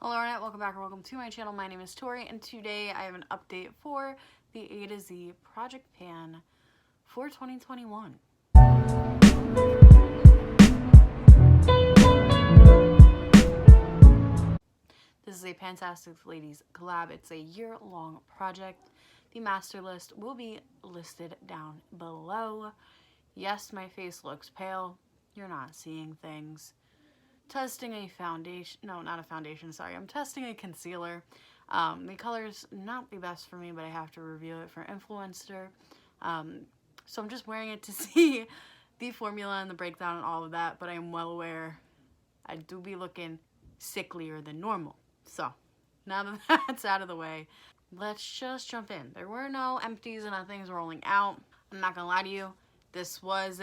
Hello Internet, welcome back or welcome to my channel. My name is Tori and today I have an update for the A to Z project pan for 2021. This is a Fantastic Ladies collab. It's a year-long project. The master list will be listed down below. Yes, my face looks pale. You're not seeing things. Testing a foundation, no, not a foundation, sorry. I'm testing a concealer. The color's not the best for me, but I have to review it for Influencer. So I'm just wearing it to see the formula and the breakdown and all of that, but I am well aware I do be looking sicklier than normal. So now that that's out of the way, let's just jump in. There were no empties and things rolling out. I'm not gonna lie to you, this was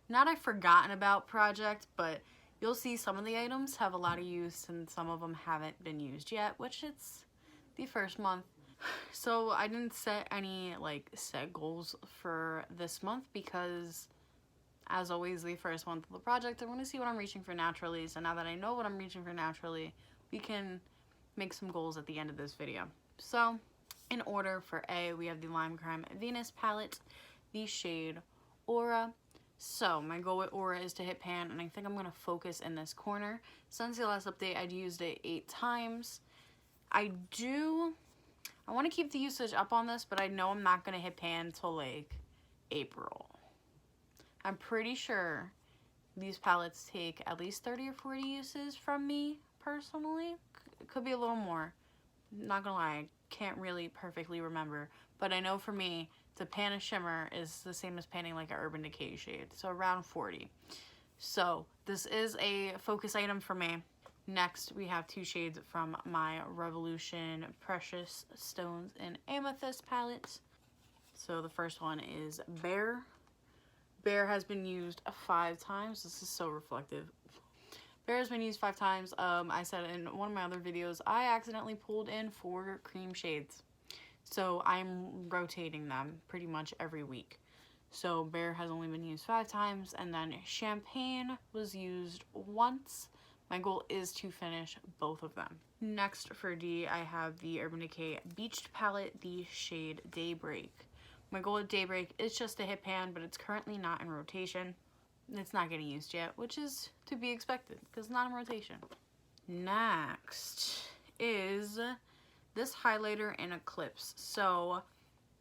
not a forgotten about project, but you'll see some of the items have a lot of use and some of them haven't been used yet, which it's the first month. So I didn't set any set goals for this month because, as always, the first month of the project, I want to see what I'm reaching for naturally. So now that I know what I'm reaching for naturally, we can make some goals at the end of this video. So in order, for A, we have the limecrime Venus palette, the shade Aura. So my goal with Aura is to hit pan, and I think I'm going to focus in this corner. Since the last update, I'd used it 8 times. I want to keep the usage up on this, but I know I'm not going to hit pan till April. I'm pretty sure these palettes take at least 30 or 40 uses from me personally. It could be a little more. Not gonna lie, I can't really perfectly remember, but I know for me, to pan a shimmer is the same as panning like an Urban Decay shade, so around 40. So this is a focus item for me. Next, we have 2 shades from my Revolution Precious Stones and Amethyst palette. So the first one is Bear. Bear has been used 5 times. This is so reflective. Bear has been used 5 times. I said in one of my other videos, I accidentally pulled in 4 cream shades. So I'm rotating them pretty much every week. So Bear has only been used 5 times, and then Champagne was used once. My goal is to finish both of them. Next for D, I have the Urban Decay Beached palette, the shade Daybreak. My goal at Daybreak is just to hit pan, but it's currently not in rotation. It's not getting used yet, which is to be expected because it's not in rotation. Next is this highlighter in Eclipse. So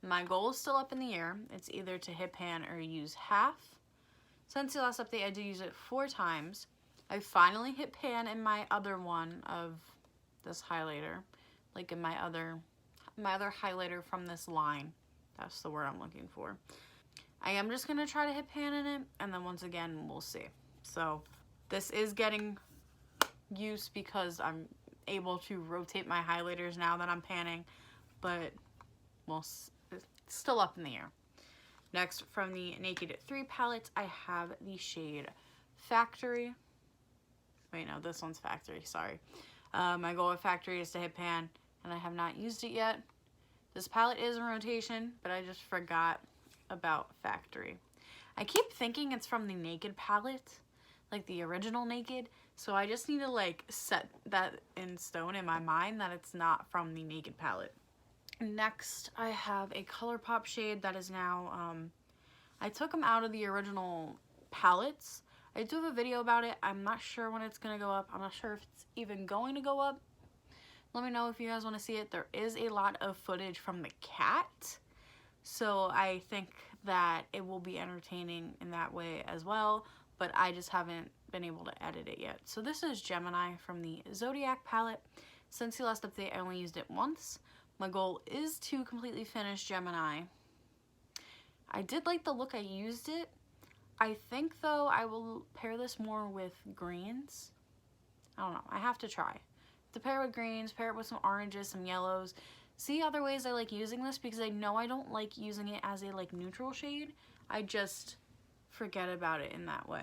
my goal is still up in the air. It's either to hit pan or use half. Since the last update, I did use it 4 times. I finally hit pan in my other one of this highlighter, like in my other highlighter from this line. That's the word I'm looking for. I am just going to try to hit pan in it, and then once again, we'll see. So this is getting use because I'm able to rotate my highlighters now that I'm panning, but it's still up in the air. Next, from the Naked 3 palette, I have the shade Factory. Wait, no, this one's Factory, sorry. My goal with Factory is to hit pan, and I have not used it yet. This palette is in rotation, but I just forgot about Factory. I keep thinking it's from the Naked palette, like the original Naked, so I just need to set that in stone in my mind that it's not from the Naked palette. Next, I have a ColourPop shade that is now, I took them out of the original palettes. I do have a video about it. I'm not sure when it's going to go up. I'm not sure if it's even going to go up. Let me know if you guys want to see it. There is a lot of footage from the cat, so I think that it will be entertaining in that way as well, but I just haven't been able to edit it yet. So this is Gemini from the Zodiac palette. Since the last update, I only used it once. My goal is to completely finish Gemini. I did like the look I used it. I think, though, I will pair this more with greens. I don't know. I have to try. To pair with greens, pair it with some oranges, some yellows. See other ways I like using this, because I know I don't like using it as a neutral shade. I just forget about it in that way.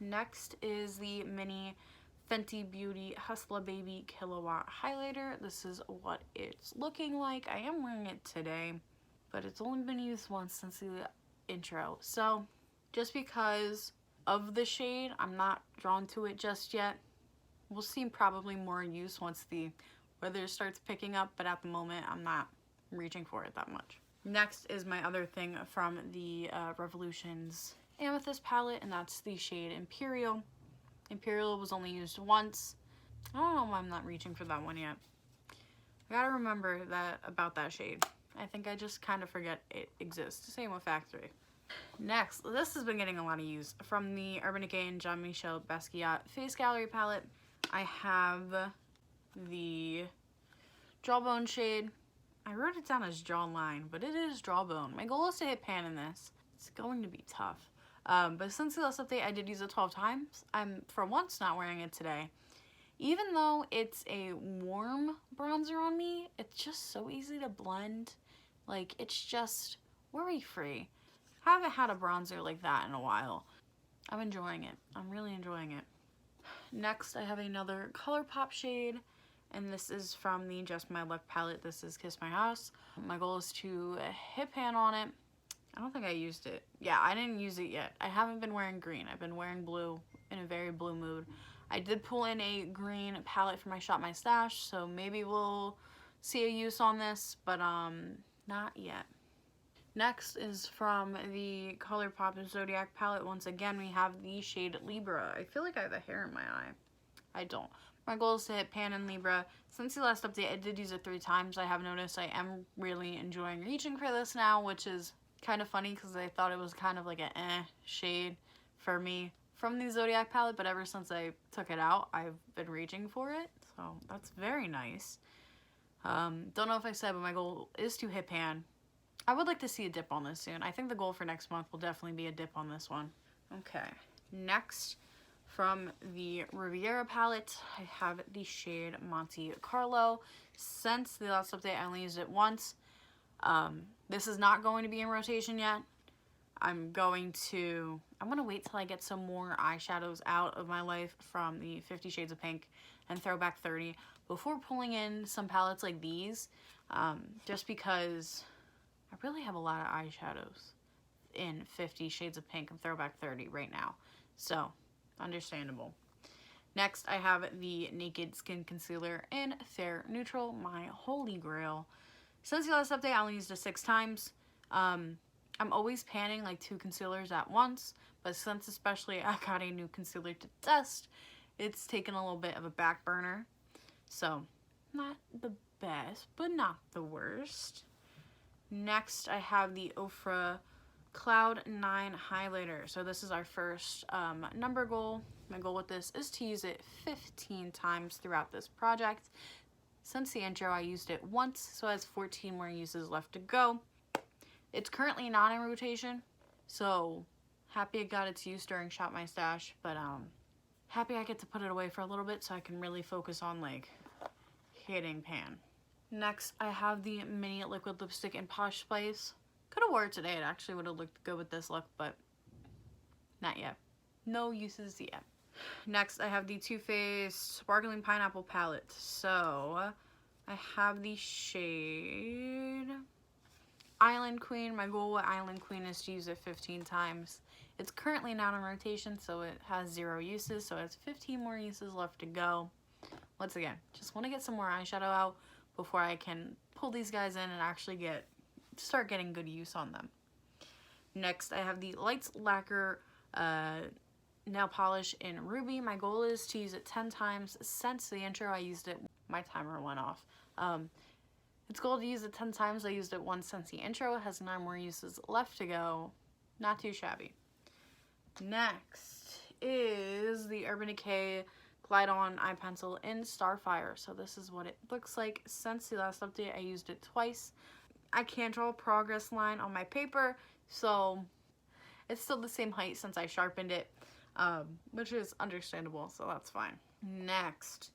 Next is the mini Fenty Beauty Hustla Baby Kilowatt Highlighter. This is what it's looking like. I am wearing it today, but it's only been used once since the intro. So just because of the shade, I'm not drawn to it just yet. We'll see probably more use once the weather starts picking up, but at the moment I'm not reaching for it that much. Next is my other thing from the Revolutions Amethyst palette, and that's the shade Imperial. Imperial was only used once. I don't know why I'm not reaching for that one yet. I gotta remember that about that shade. I think I just kind of forget it exists. Same with Factory. Next, this has been getting a lot of use from the Urban Decay and Jean-Michel Basquiat Face Gallery palette. I have the Jawbone shade. I wrote it down as jawline, but it is jawbone. My goal is to hit pan in this. It's going to be tough. But since the last update, I did use it 12 times. I'm, for once, not wearing it today. Even though it's a warm bronzer on me, it's just so easy to blend. Like, it's just worry-free. Haven't had a bronzer like that in a while. I'm enjoying it. I'm really enjoying it. Next, I have another ColourPop shade, and this is from the Just My Luck palette. This is Kiss My House. My goal is to hit pan on it. I don't think I used it. Yeah, I didn't use it yet. I haven't been wearing green. I've been wearing blue, in a very blue mood. I did pull in a green palette for my Shop My Stash, so maybe we'll see a use on this, but not yet. Next is from the ColourPop Zodiac palette. Once again, we have the shade Libra. I feel like I have a hair in my eye. I don't. My goal is to hit pan in Libra. Since the last update, I did use it 3 times. I have noticed I am really enjoying reaching for this now, which is kind of funny because I thought it was kind of like an shade for me from the Zodiac palette, but ever since I took it out, I've been reaching for it, so that's very nice. Don't know if I said, but my goal is to hit pan. I would like to see a dip on this soon. I think the goal for next month will definitely be a dip on this one. Okay, next from the Riviera palette, I have the shade Monte Carlo. Since the last update, I only used it once. This is not going to be in rotation yet. I'm gonna wait till I get some more eyeshadows out of my life from the 50 Shades of Pink and Throwback 30 before pulling in some palettes like these, just because I really have a lot of eyeshadows in 50 Shades of Pink and Throwback 30 right now, so understandable. Next, I have the Naked Skin Concealer in Fair Neutral, my holy grail. Since the last update, I only used it 6 times. I'm always panning like 2 concealers at once, but since especially I got a new concealer to test, it's taken a little bit of a back burner. So, not the best, but not the worst. Next, I have the Ofra Cloud 9 highlighter. So this is our first number goal. My goal with this is to use it 15 times throughout this project. Since the intro, I used it once, so it has 14 more uses left to go. It's currently not in rotation, so happy it got its use during Shop My Stash, but happy I get to put it away for a little bit so I can really focus on like hitting pan. Next, I have the mini liquid lipstick in Posh Spice. Could have wore it today. It actually would have looked good with this look, but not yet. No uses yet. Next, I have the Too Faced Sparkling Pineapple palette. So, I have the shade Island Queen. My goal with Island Queen is to use it 15 times. It's currently not in rotation, so it has 0 uses, so it has 15 more uses left to go. Once again, just want to get some more eyeshadow out before I can pull these guys in and actually start getting good use on them. Next, I have the Lights Lacquer nail polish in Ruby. My goal is to use it 10 times. Since the intro, I used it. My timer went off. It's goal to use it 10 times. I used it once since the intro. It has 9 more uses left to go. Not too shabby. Next is the Urban Decay Glide On Eye Pencil in Starfire. So this is what it looks like. Since the last update, I used it twice. I can't draw a progress line on my paper, so it's still the same height since I sharpened it, which is understandable, so that's fine. Next,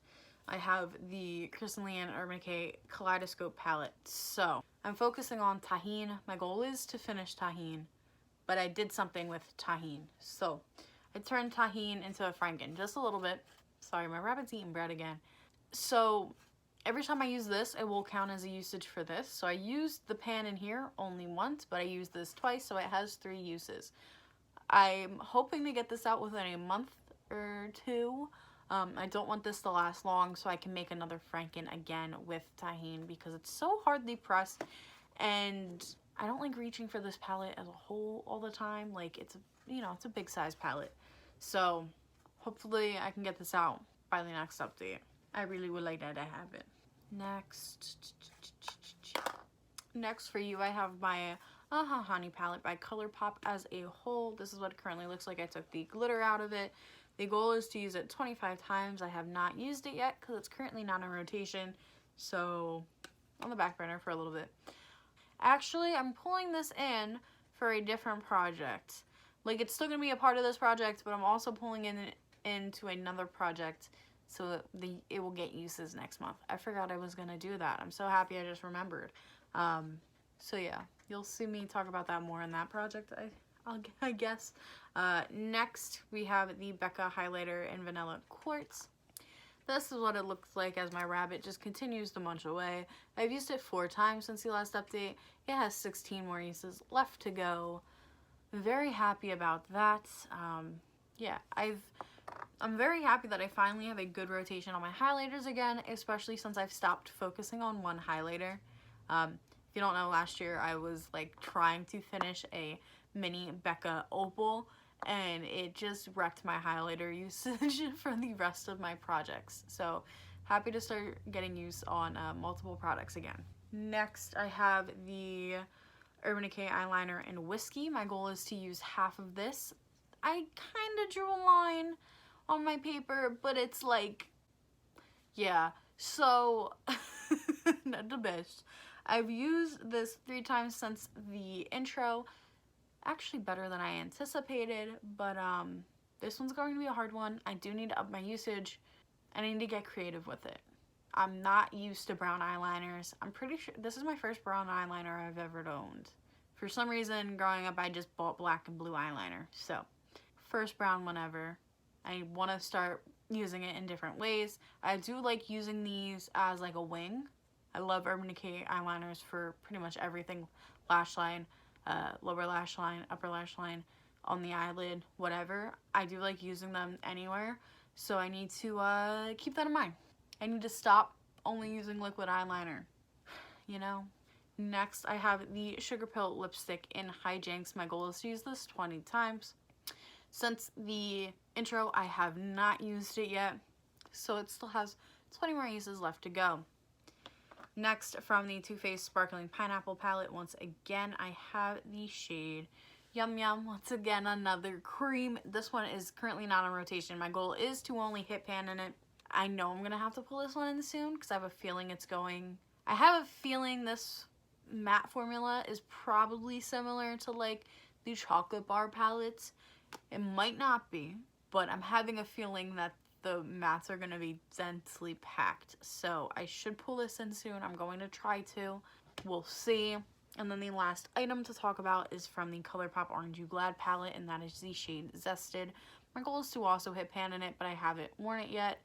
I have the Kristen Leanne Urban Decay Kaleidoscope palette. So I'm focusing on Tajin. My goal is to finish Tajin, but I did something with Tajin. So I turned Tajin into a Franken just a little bit. Sorry, my rabbit's eating bread again. So every time I use this, it will count as a usage for this. So I used the pan in here only once, but I used this twice, so it has 3 uses. I'm hoping to get this out within a month or 2. I don't want this to last long, so I can make another Franken again with Tajin because it's so hardly pressed, and I don't like reaching for this palette as a whole all the time. Like, it's a, you know, it's a big size palette. So hopefully I can get this out by the next update. I really would like that to happen. Next for you, I have my Honey palette by Colourpop as a whole. This is what it currently looks like. I took the glitter out of it. The goal is to use it 25 times. I have not used it yet because it's currently not in rotation. So on the back burner for a little bit. Actually, I'm pulling this in for a different project. Like, it's still going to be a part of this project, but I'm also pulling it into another project so it will get uses next month. I forgot I was going to do that. I'm so happy I just remembered. So yeah, you'll see me talk about that more in that project, I guess. Next, we have the Becca highlighter in Vanilla Quartz. This is what it looks like as my rabbit just continues to munch away. I've used it 4 times since the last update. It has 16 more uses left to go. Very happy about that. Yeah, I'm very happy that I finally have a good rotation on my highlighters again, especially since I've stopped focusing on one highlighter. If you don't know, last year I was like trying to finish a mini Becca opal, and it just wrecked my highlighter usage for the rest of my projects. So happy to start getting use on multiple products again. Next, I have the Urban Decay eyeliner in Whiskey. My goal is to use half of this. I kind of drew a line on my paper, but it's like, yeah, so not the best. I've used this 3 times since the intro. Actually better than I anticipated, but this one's going to be a hard one. I do need to up my usage, and I need to get creative with it. I'm not used to brown eyeliners. I'm pretty sure this is my first brown eyeliner I've ever owned. For some reason, growing up, I just bought black and blue eyeliner. So, first brown one ever. I want to start using it in different ways. I do like using these as like a wing. I love Urban Decay eyeliners for pretty much everything. Lash line, lower lash line, upper lash line, on the eyelid, whatever. I do like using them anywhere. So I need to keep that in mind. I need to stop only using liquid eyeliner, you know? Next, I have the Sugarpill lipstick in Hijinx. My goal is to use this 20 times. Since the intro, I have not used it yet, so it still has 20 more uses left to go. Next, from the Too Faced Sparkling Pineapple palette, once again, I have the shade Yum Yum. Once again, another cream. This one is currently not on rotation. My goal is to only hit pan in it. I know I'm going to have to pull this one in soon because I have a feeling it's going... I have a feeling this matte formula is probably similar to like the chocolate bar palettes. It might not be, but I'm having a feeling that the mattes are going to be densely packed. So I should pull this in soon. I'm going to try to. We'll see. And then the last item to talk about is from the Colourpop Orange You Glad palette, and that is the shade Zested. My goal is to also hit pan in it, but I haven't worn it yet.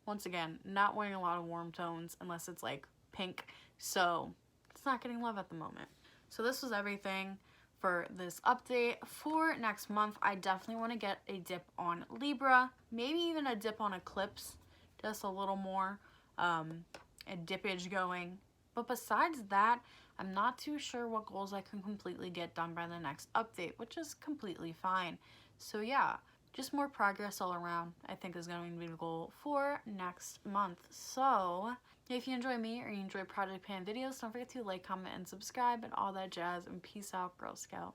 Once again, not wearing a lot of warm tones unless it's like pink, so it's not getting love at the moment. So this was everything for this update. For next month, I definitely want to get a dip on Libra, maybe even a dip on Eclipse, just a little more a dippage going. But besides that, I'm not too sure what goals I can completely get done by the next update, which is completely fine. So yeah, just more progress all around, I think, is going to be the goal for next month. So if you enjoy me or you enjoy Project Pan videos, don't forget to like, comment, and subscribe and all that jazz. And peace out, Girl Scout.